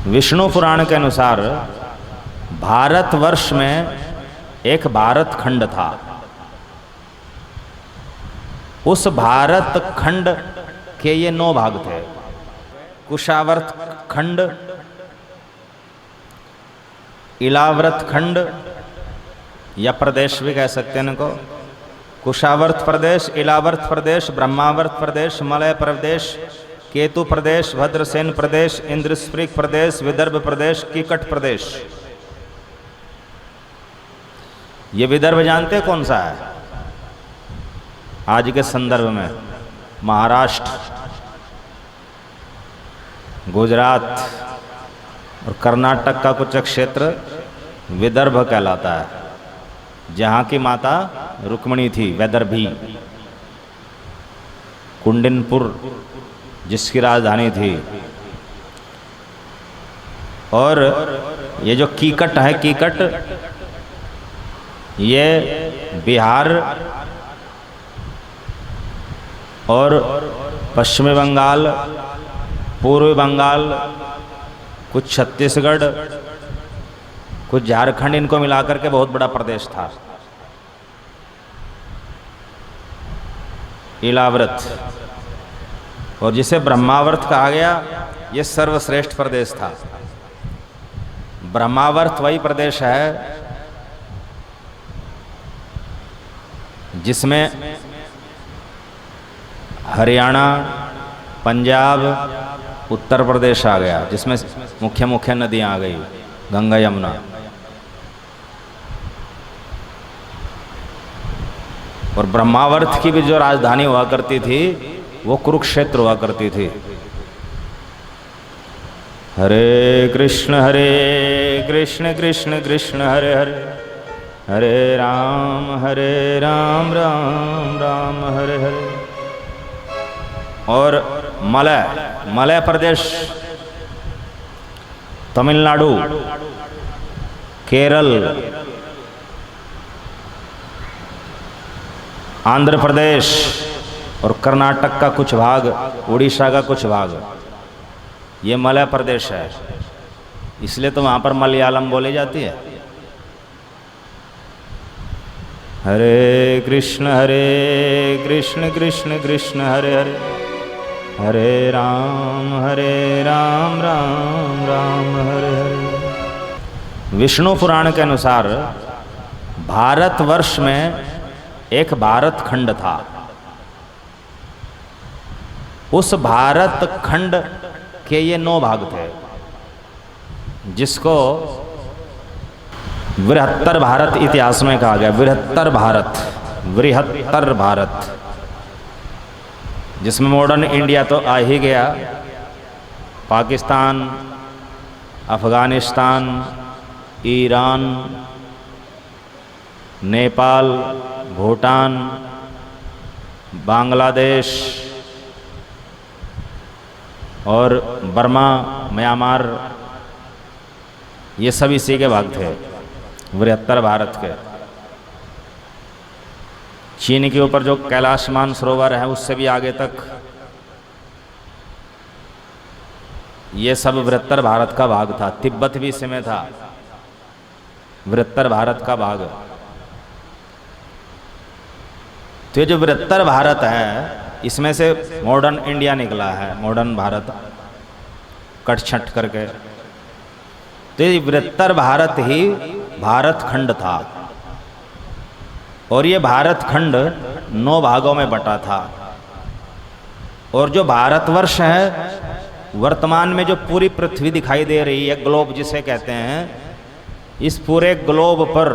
विष्णु पुराण के अनुसार भारतवर्ष में एक भारत खंड था। उस भारत खंड के ये 9 भाग थे। कुशावर्त खंड, इलाव्रत खंड या प्रदेश भी कह सकते हैं इनको। कुशावर्त प्रदेश, इलावर्त प्रदेश, ब्रह्मावर्त प्रदेश, मलय प्रदेश, केतु प्रदेश, भद्रसेन प्रदेश, इंद्रस्प्रिक प्रदेश, विदर्भ प्रदेश, कीकट प्रदेश। ये विदर्भ जानते कौन सा है? आज के संदर्भ में महाराष्ट्र, गुजरात और कर्नाटक का कुछ क्षेत्र विदर्भ कहलाता है, जहाँ की माता रुक्मिणी थी, वैदर्भी। कुंडिनपुर जिसकी राजधानी थी। और ये जो कीकट है, कीकट ये बिहार और पश्चिमी बंगाल, पूर्वी बंगाल, कुछ छत्तीसगढ़, कुछ झारखंड, इनको मिलाकर के बहुत बड़ा प्रदेश था। इलाव्रत, और जिसे ब्रह्मावर्त कहा गया, ये सर्वश्रेष्ठ प्रदेश था। ब्रह्मावर्त वही प्रदेश है जिसमें हरियाणा, पंजाब, उत्तर प्रदेश आ गया, जिसमें मुख्य मुख्य नदियां आ गई, गंगा, यमुना। और ब्रह्मावर्त की भी जो राजधानी हुआ करती थी वो कुरुक्षेत्र हुआ करती थी। हरे कृष्ण कृष्ण कृष्ण हरे हरे, हरे राम राम राम हरे हरे। और मलय प्रदेश, तमिलनाडु, केरल, आंध्र प्रदेश और कर्नाटक का कुछ भाग, उड़ीसा का कुछ भाग, ये मलय प्रदेश है। इसलिए तो वहाँ पर मलयालम बोली जाती है। हरे कृष्ण कृष्ण कृष्ण हरे हरे, हरे राम राम राम हरे हरे। विष्णु पुराण के अनुसार भारतवर्ष में एक भारत खंड था। उस भारत खंड के ये 9 भाग थे, जिसको बृहत्तर भारत इतिहास में कहा गया। बृहत्तर भारत, जिसमें मॉडर्न इंडिया तो आ ही गया, पाकिस्तान, अफगानिस्तान, ईरान, नेपाल, भूटान, बांग्लादेश और बर्मा, म्यांमार, ये सब इसी के भाग थे, बृहत्तर भारत के। चीन के ऊपर जो कैलाश मानसरोवर है, उससे भी आगे तक ये सब बृहत्तर भारत का भाग था। तिब्बत भी इसमें था, बृहत्तर भारत का भाग। तो ये जो बृहत्तर भारत है, इसमें से मॉडर्न इंडिया निकला है, मॉडर्न भारत कट छट करके। तो ये बृहत्तर भारत ही भारत खंड था, और ये भारत खंड 9 भागों में बटा था। और जो भारतवर्ष है, वर्तमान में जो पूरी पृथ्वी दिखाई दे रही है, ग्लोब जिसे कहते हैं, इस पूरे ग्लोब पर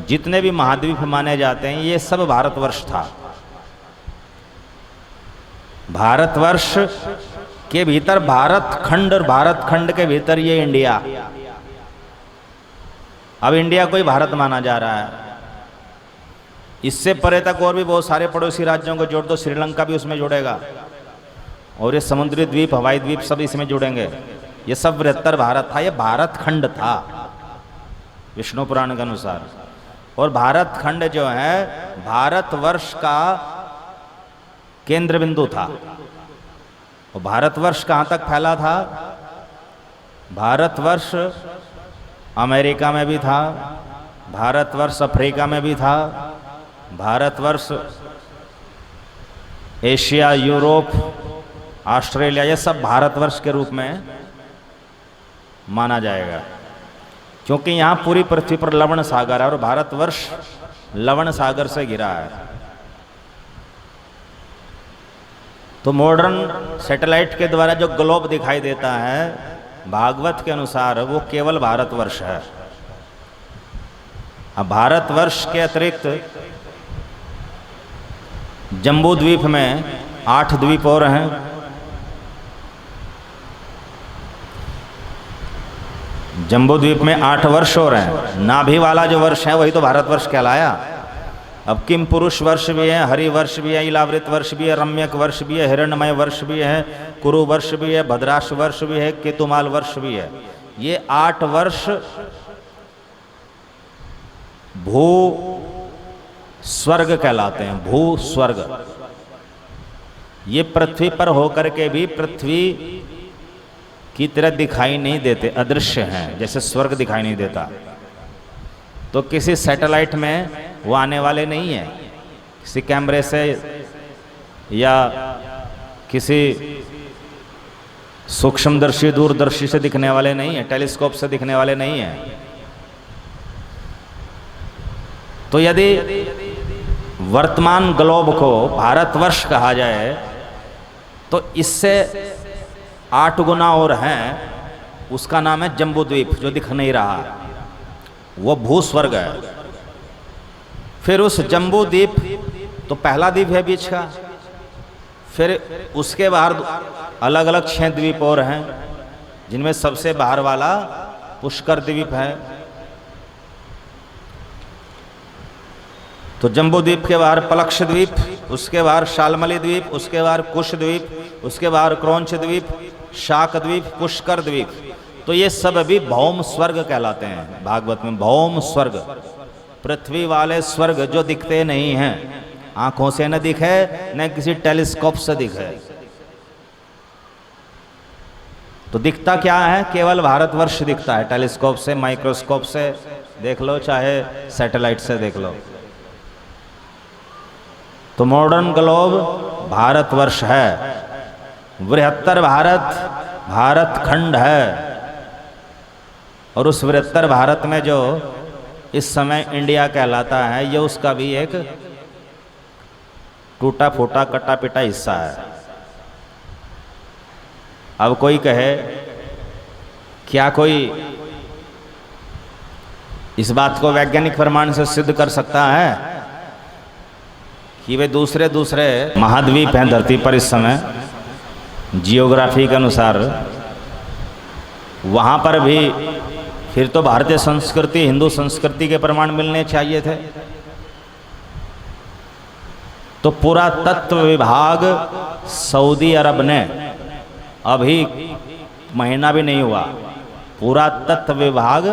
जितने भी महाद्वीप माने जाते हैं, ये सब भारतवर्ष था। भारतवर्ष के भीतर भारत खंड, और भारत खंड के भीतर ये इंडिया। अब इंडिया कोई भारत माना जा रहा है। इससे परे तक और भी बहुत सारे पड़ोसी राज्यों को जोड़ दो, श्रीलंका भी उसमें जुड़ेगा, और ये समुद्री द्वीप, हवाई द्वीप सब इसमें जुड़ेंगे। ये सब बृहत्तर भारत था, ये भारत खंड था विष्णु पुराण के अनुसार। और भारत खंड जो है, भारतवर्ष का केंद्र बिंदु था। और भारतवर्ष कहाँ तक फैला था? भारतवर्ष अमेरिका में भी था, भारतवर्ष अफ्रीका में भी था, भारतवर्ष एशिया, यूरोप, ऑस्ट्रेलिया, ये सब भारतवर्ष के रूप में माना जाएगा, क्योंकि यहाँ पूरी पृथ्वी पर लवण सागर है और भारतवर्ष लवण सागर से घिरा है। तो मॉडर्न सैटेलाइट के द्वारा जो ग्लोब दिखाई देता है, भागवत के अनुसार वो केवल भारतवर्ष है। अब भारतवर्ष के अतिरिक्त जम्बू द्वीप में 8 द्वीप और हैं। जम्बू द्वीप में 8 वर्ष और हैं। नाभि वाला जो वर्ष है वही तो भारतवर्ष कहलाया। अब किम पुरुष वर्ष भी है, हरि वर्ष भी है, इलावृत वर्ष भी है, रम्यक वर्ष भी है, हिरण्मय वर्ष भी है, कुरु वर्ष भी है, भद्राश वर्ष भी है, केतुमाल वर्ष भी है। ये 8 वर्ष भू स्वर्ग कहलाते हैं, भू स्वर्ग। ये पृथ्वी पर होकर के भी पृथ्वी की तरह दिखाई नहीं देते, अदृश्य हैं, जैसे स्वर्ग दिखाई नहीं देता। तो किसी सैटेलाइट में वो आने वाले नहीं हैं, किसी कैमरे से या किसी सूक्ष्मदर्शी दूरदर्शी से दिखने वाले नहीं हैं, टेलीस्कोप से दिखने वाले नहीं हैं। तो यदि वर्तमान ग्लोब को भारतवर्ष कहा जाए तो इससे 8 गुना और हैं, उसका नाम है जम्बू द्वीप, जो दिख नहीं रहा, वो भूस्वर्ग है। फिर उस जम्बू द्वीप तो पहला द्वीप है बीच का, फिर उसके बाहर अलग अलग 6 द्वीप और हैं, जिनमें सबसे बाहर वाला पुष्कर द्वीप है। तो जम्बू द्वीप के बाहर पलक्ष द्वीप, उसके बाहर शालमली द्वीप, उसके बाहर कुश द्वीप, उसके बाहर क्रौंच द्वीप, शाक द्वीप, पुष्कर द्वीप। तो ये सब भी भौम स्वर्ग कहलाते हैं भागवत में। भौम स्वर्ग, पृथ्वी वाले स्वर्ग जो दिखते नहीं हैं, आंखों से न दिखे न किसी टेलीस्कोप से दिखे। तो दिखता क्या है? केवल भारतवर्ष दिखता है, टेलीस्कोप से, माइक्रोस्कोप से देख लो, चाहे सैटेलाइट से देख लो। तो मॉडर्न ग्लोब भारतवर्ष है, बृहत्तर भारत खंड है। और उस बृहत्तर भारत में जो इस समय इंडिया कहलाता है, ये उसका भी एक टूटा फूटा कटा पिटा हिस्सा है। अब कोई कहे, क्या कोई इस बात को वैज्ञानिक प्रमाण से सिद्ध कर सकता है कि वे दूसरे महाद्वीप हैं धरती पर इस समय, जियोग्राफी के अनुसार, वहाँ पर भी फिर तो भारतीय संस्कृति, हिंदू संस्कृति के प्रमाण मिलने चाहिए थे। तो पुरातत्व विभाग सऊदी अरब ने, अभी महीना भी नहीं हुआ, पुरातत्व विभाग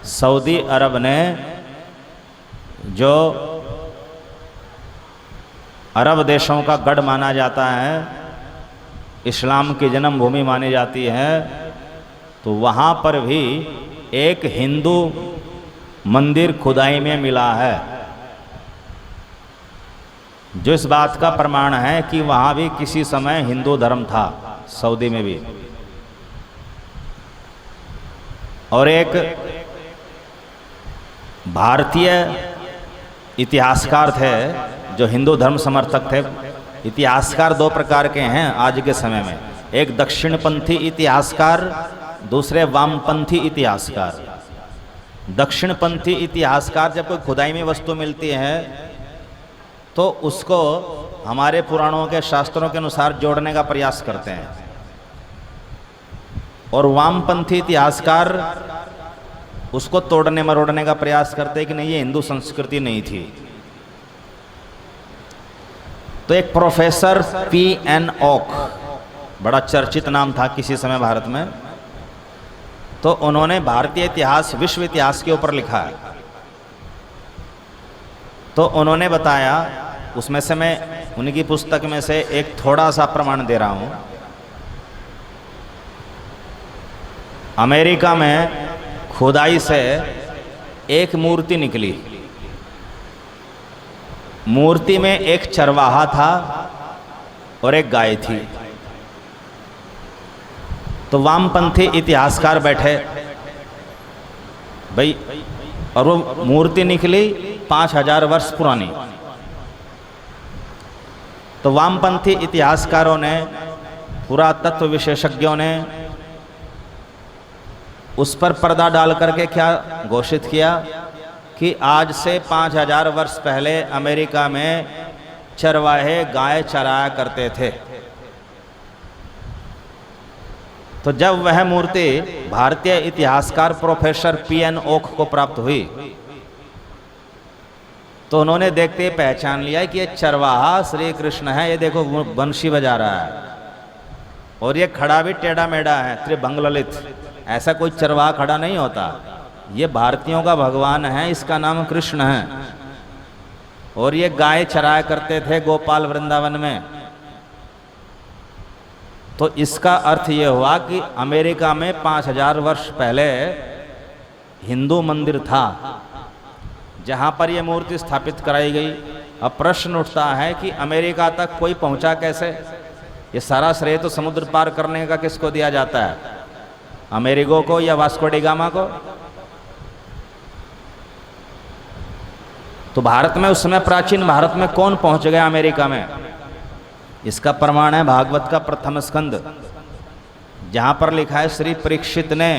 सऊदी अरब ने, जो अरब देशों का गढ़ माना जाता है, इस्लाम की जन्मभूमि मानी जाती है, तो वहाँ पर भी एक हिंदू मंदिर खुदाई में मिला है, जो इस बात का प्रमाण है कि वहाँ भी किसी समय हिंदू धर्म था, सऊदी में भी। और एक भारतीय इतिहासकार थे जो हिंदू धर्म समर्थक थे। इतिहासकार 2 प्रकार के हैं आज के समय में, एक दक्षिणपंथी इतिहासकार, दूसरे वामपंथी इतिहासकार। दक्षिणपंथी इतिहासकार जब कोई खुदाई में वस्तु मिलती है तो उसको हमारे पुराणों के शास्त्रों के अनुसार जोड़ने का प्रयास करते हैं, और वामपंथी इतिहासकार उसको तोड़ने मरोड़ने का प्रयास करते हैं कि नहीं, ये हिंदू संस्कृति नहीं थी। तो एक प्रोफेसर P.N. ओक, बड़ा चर्चित नाम था किसी समय भारत में, तो उन्होंने भारतीय इतिहास, विश्व इतिहास के ऊपर लिखा है। तो उन्होंने बताया, उसमें से मैं उनकी पुस्तक में से एक थोड़ा सा प्रमाण दे रहा हूं। अमेरिका में खुदाई से एक मूर्ति निकली। मूर्ति में एक चरवाहा था और एक गाय थी। तो वामपंथी इतिहासकार बैठे भाई, और वो मूर्ति निकली 5000 वर्ष पुरानी। तो वामपंथी इतिहासकारों ने, पुरातत्व विशेषज्ञों ने उस पर पर्दा डाल करके क्या घोषित किया कि आज से 5000 वर्ष पहले अमेरिका में चरवाहे गाय चराया करते थे। तो जब वह मूर्ति भारतीय इतिहासकार प्रोफेसर पीएन ओक को प्राप्त हुई तो उन्होंने देखते ही पहचान लिया कि ये चरवाहा श्री कृष्ण है। ये देखो बंशी बजा रहा है और ये खड़ा भी टेढ़ा मेढ़ा है, त्रिभंग ललित। ऐसा कोई चरवाहा खड़ा नहीं होता। ये भारतीयों का भगवान है, इसका नाम कृष्ण है। और ये गाय चराया करते थे गोपाल वृंदावन में। तो इसका अर्थ ये हुआ कि अमेरिका में 5000 वर्ष पहले हिंदू मंदिर था जहां पर यह मूर्ति स्थापित कराई गई। अब प्रश्न उठता है कि अमेरिका तक कोई पहुंचा कैसे? ये सारा श्रेय तो समुद्र पार करने का किसको दिया जाता है? अमेरिगो को या वास्को डी गामा को? तो भारत में उस समय, प्राचीन भारत में कौन पहुंच गया अमेरिका में? इसका प्रमाण है भागवत का प्रथम स्कंद, जहां पर लिखा है श्री परीक्षित ने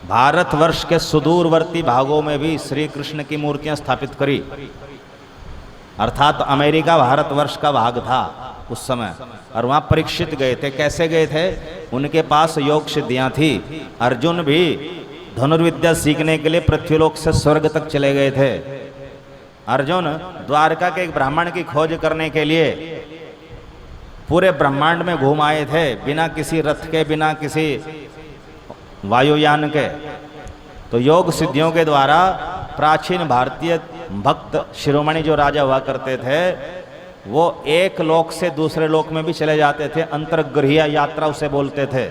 भारतवर्ष के सुदूरवर्ती भागों में भी श्री कृष्ण की मूर्तियां स्थापित करी। अर्थात अमेरिका भारतवर्ष का भाग था उस समय, और वहां परीक्षित गए थे। कैसे गए थे? उनके पास योग सिद्धियां थी। अर्जुन भी धनुर्विद्या सीखने के लिए पृथ्वीलोक से स्वर्ग तक चले गए थे। अर्जुन द्वारका के एक ब्राह्मण की खोज करने के लिए पूरे ब्रह्मांड में घूम आए थे, बिना किसी रथ के, बिना किसी वायुयान के। तो योग सिद्धियों के द्वारा प्राचीन भारतीय भक्त शिरोमणि जो राजा हुआ करते थे, वो एक लोक से दूसरे लोक में भी चले जाते थे। अंतर्गृहीय यात्रा उसे बोलते थे।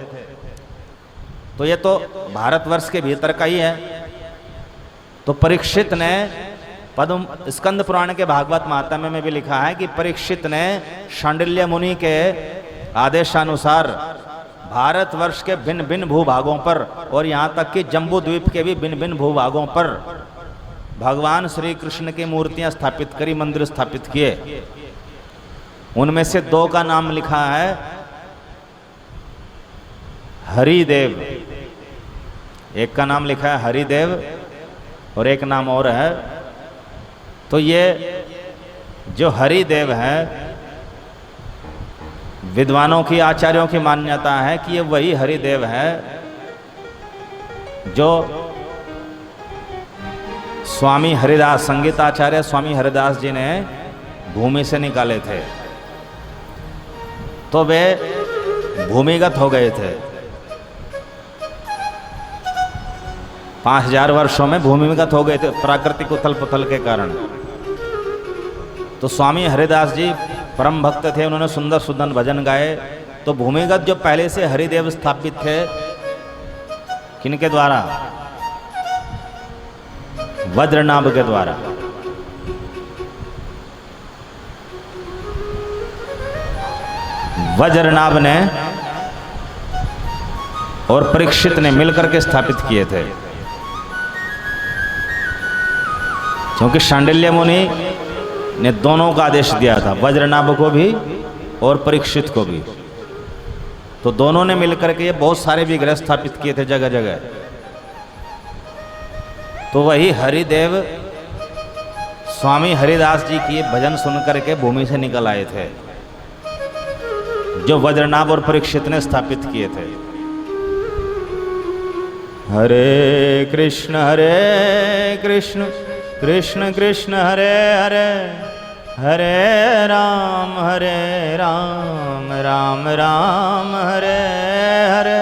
तो ये तो भारतवर्ष के भीतर का ही है। तो परीक्षित ने पद्म स्कंद पुराण के भागवत महात्म्य में भी लिखा है कि परीक्षित ने शांडिल्य मुनि के आदेशानुसार भारतवर्ष के भिन्न भिन्न भूभागों पर, और यहाँ तक कि जम्बू द्वीप के भी भिन्न भिन्न भूभागों पर भगवान श्री कृष्ण की मूर्तियां स्थापित करी, मंदिर स्थापित किए। उनमें से 2 का नाम लिखा है हरिदेव। एक का नाम लिखा है हरिदेव और एक नाम और है। तो ये जो हरिदेव है, विद्वानों की, आचार्यों की मान्यता है कि ये वही हरिदेव है जो स्वामी हरिदास, संगीताचार्य स्वामी हरिदास जी ने भूमि से निकाले थे। तो वे भूमिगत हो गए थे। 5000 वर्षों में भूमिगत हो गए थे प्राकृतिक उथल पुथल के कारण। तो स्वामी हरिदास जी परम भक्त थे, उन्होंने सुंदर सुंदर भजन गाए। तो भूमिगत जो पहले से हरिदेव स्थापित थे, किनके द्वारा? वज्रनाभ के द्वारा। वज्रनाभ ने और परीक्षित ने मिलकर के स्थापित किए थे। क्योंकि शांडिल्य मुनि ने दोनों का आदेश दिया था, वज्रनाभ को भी और परीक्षित को भी। तो दोनों ने मिलकर के ये बहुत सारे विग्रह स्थापित किए थे जगह जगह। तो वही हरिदेव स्वामी हरिदास जी की भजन सुनकर के भूमि से निकल आए थे, जो वज्रनाभ और परीक्षित ने स्थापित किए थे। हरे कृष्ण कृष्ण कृष्ण हरे हरे, हरे राम राम राम हरे हरे।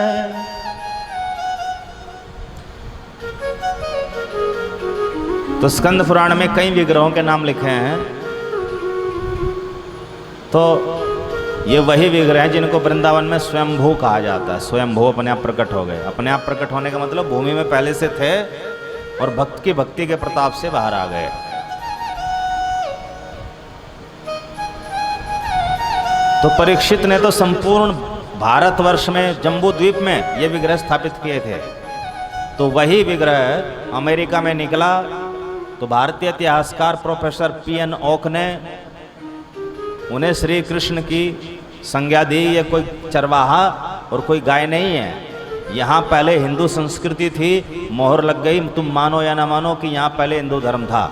तो स्कंद पुराण में कई विग्रहों के नाम लिखे हैं। तो ये वही विग्रह हैं जिनको वृंदावन में स्वयंभू कहा जाता है। स्वयंभू अपने आप प्रकट हो गए। अपने आप प्रकट होने का मतलब भूमि में पहले से थे और भक्त की भक्ति के प्रताप से बाहर आ गए। तो परीक्षित ने तो संपूर्ण भारतवर्ष में जम्बू द्वीप में ये विग्रह स्थापित किए थे। तो वही विग्रह अमेरिका में निकला तो भारतीय इतिहासकार प्रोफेसर पी.एन. ओक ने उन्हें श्री कृष्ण की संज्ञा दी। ये कोई चरवाहा और कोई गाय नहीं है, यहाँ पहले हिंदू संस्कृति थी, मोहर लग गई, तुम मानो या ना मानो कि यहाँ पहले हिंदू धर्म था।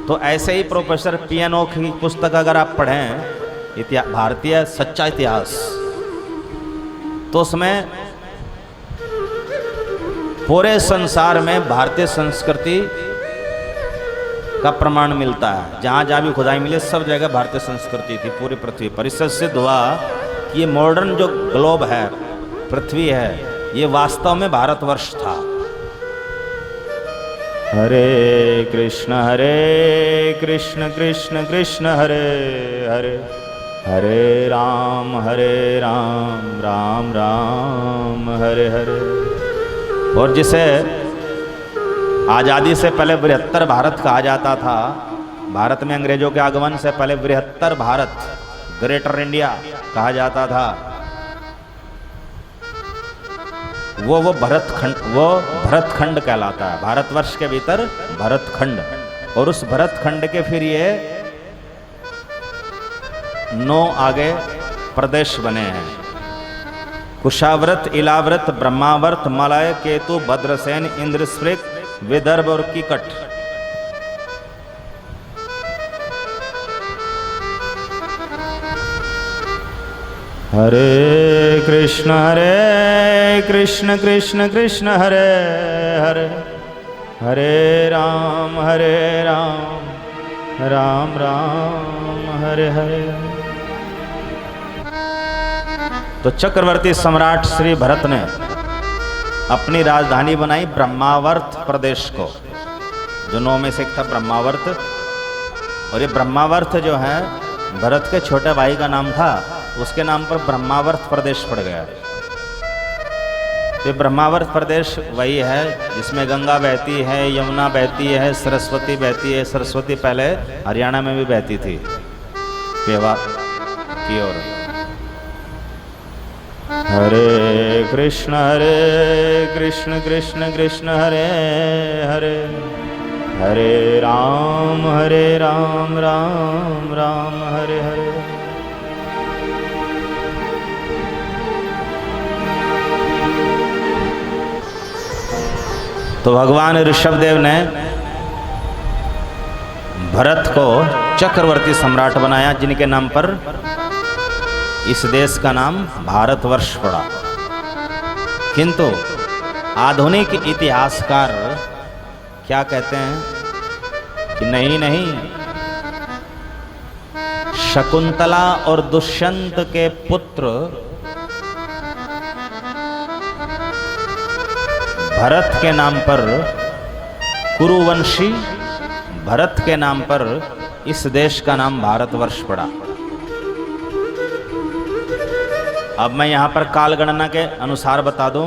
तो ऐसे ही प्रोफेसर पी.एन. ओक की पुस्तक अगर आप पढ़ें भारतीय सच्चा इतिहास, तो उसमें पूरे संसार में भारतीय संस्कृति का प्रमाण मिलता है। जहाँ जहाँ भी खुदाई मिले सब जगह भारतीय संस्कृति थी पूरी पृथ्वी पर। इससे सिद्ध हुआ कि ये मॉडर्न जो ग्लोब है, पृथ्वी है, ये वास्तव में भारतवर्ष था। हरे कृष्ण कृष्ण कृष्ण हरे हरे, हरे राम राम राम हरे हरे। और जिसे आज़ादी से पहले बृहत्तर भारत कहा जाता था, भारत में अंग्रेजों के आगमन से पहले बृहत्तर भारत, ग्रेटर इंडिया कहा जाता था, वो भरतखंड कहलाता है। भारतवर्ष के भीतर भरतखंड, और उस भरतखंड के फिर ये 9 आगे प्रदेश बने हैं। कुशाव्रत, इलाव्रत, ब्रह्मावर्त, मलय, केतु, भद्रसेन, इंद्रस्पृक, विदर्भ और कीकट। हरे कृष्ण कृष्ण कृष्ण हरे हरे, हरे राम राम राम हरे हरे। तो चक्रवर्ती सम्राट श्री भरत ने अपनी राजधानी बनाई ब्रह्मावर्त प्रदेश को, जो 9 में से एक था ब्रह्मावर्त। और ये ब्रह्मावर्त जो है भरत के छोटे भाई का नाम था, उसके नाम पर ब्रह्मावर्त प्रदेश पड़ गया। ये ब्रह्मावर्त प्रदेश वही है जिसमें गंगा बहती है, यमुना बहती है, सरस्वती बहती है। सरस्वती पहले हरियाणा में भी बहती थी, पेवा की ओर। हरे कृष्ण कृष्ण कृष्ण हरे हरे, हरे राम राम राम हरे हरे। तो भगवान ऋषभदेव ने भरत को चक्रवर्ती सम्राट बनाया, जिनके नाम पर इस देश का नाम भारतवर्ष पड़ा। किंतु आधुनिक इतिहासकार क्या कहते हैं कि नहीं, शकुंतला और दुष्यंत के पुत्र भरत के नाम पर, कुरुवंशी भरत के नाम पर इस देश का नाम भारतवर्ष पड़ा। अब मैं यहां पर काल गणना के अनुसार बता दूं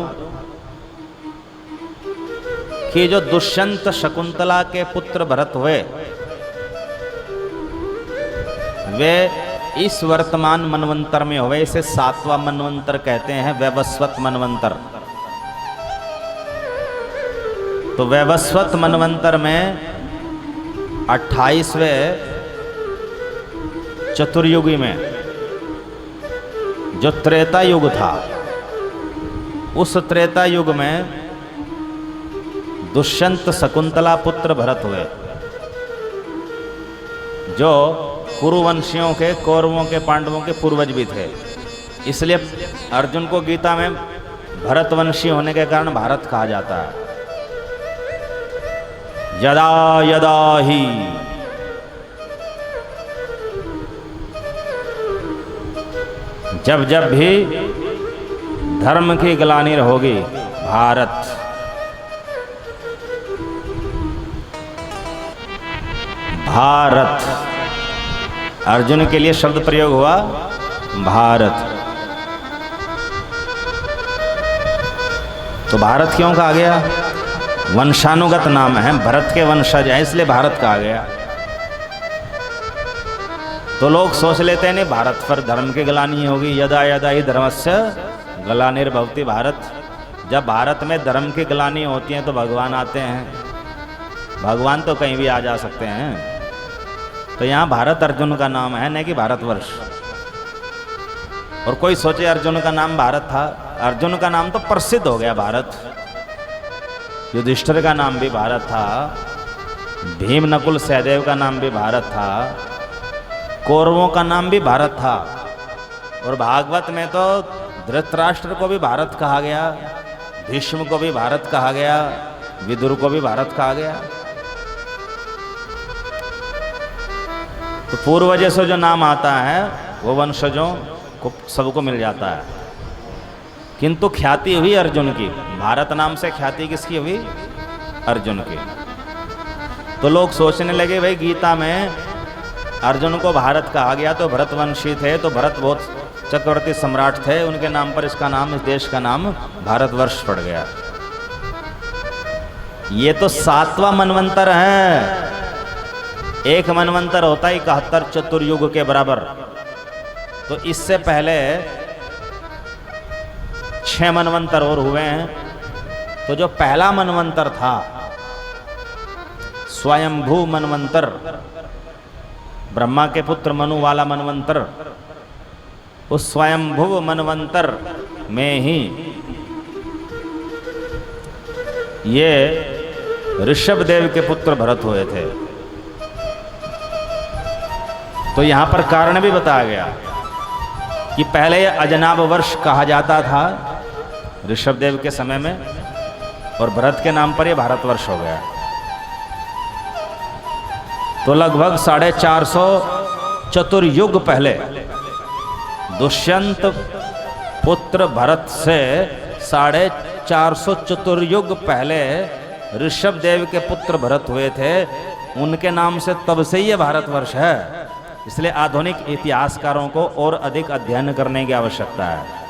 कि जो दुष्यंत शकुंतला के पुत्र भरत हुए, वे इस वर्तमान मनवंतर में हुए। इसे 7वां मनवंतर कहते हैं, वैवस्वत मनवंतर। तो वैवस्वत मनवंतर में 28वें चतुर्युगी में जो त्रेता युग था, उस त्रेता युग में दुष्यंत शकुंतला पुत्र भरत हुए, जो कुरुवंशियों के, कौरवों के, पांडवों के पूर्वज भी थे। इसलिए अर्जुन को गीता में भरतवंशी होने के कारण भारत कहा जाता है। यदा यदा ही जब जब भी धर्म की ग्लानि होगी, भारत अर्जुन के लिए शब्द प्रयोग हुआ भारत। तो भारत क्यों कहा गया? वंशानुगत नाम है, भरत के वंशज है, इसलिए भारत कहा गया। तो लोग सोच लेते हैं नहीं भारत पर धर्म की ग्लानि होगी, यदा यदा ही धर्मस्य ग्लानिर्भवति भारत। जब भारत में धर्म की ग्लानि होती है तो भगवान आते हैं। भगवान तो कहीं भी आ जा सकते हैं। तो यहाँ भारत अर्जुन का नाम है, नहीं कि भारतवर्ष। और कोई सोचे अर्जुन का नाम भारत था, अर्जुन का नाम तो प्रसिद्ध हो गया भारत। युधिष्ठिर का नाम भी भारत था, भीम नकुल सहदेव का नाम भी भारत था, कौरवों का नाम भी भारत था। और भागवत में तो धृतराष्ट्र को भी भारत कहा गया, भीष्म को भी भारत कहा गया, विदुर को भी भारत कहा गया। तो पूर्वजों से जो नाम आता है वो वंशजों को सबको मिल जाता है। किंतु ख्याति हुई अर्जुन की, भारत नाम से ख्याति किसकी हुई? अर्जुन की। तो लोग सोचने लगे भाई गीता में अर्जुन को भारत कहा गया तो भरतवंशी थे, तो भरत बहुत चक्रवर्ती सम्राट थे, उनके नाम पर इसका नाम, इस देश का नाम भारतवर्ष पड़ गया। ये तो 7वां मनवंतर है। एक मनवंतर होता है 71 चतुर्युग के बराबर। तो इससे पहले 6 मनवंतर और हुए हैं। तो जो पहला मनवंतर था स्वयंभू मनवंतर, ब्रह्मा के पुत्र मनु वाला मनवंतर, उस स्वयंभू मनवंतर में ही ये ऋषभ देव के पुत्र भरत हुए थे। तो यहां पर कारण भी बताया गया कि पहले यह अजनाभ वर्ष कहा जाता था ऋषभ देव के समय में, और भरत के नाम पर यह भारतवर्ष हो गया। तो लगभग 450 चतुर्युग पहले दुष्यंत पुत्र भरत से 450 चतुर्युग पहले ऋषभ देव के पुत्र भरत हुए थे। उनके नाम से तब से ही ये भारतवर्ष है। इसलिए आधुनिक इतिहासकारों को और अधिक अध्ययन करने की आवश्यकता है।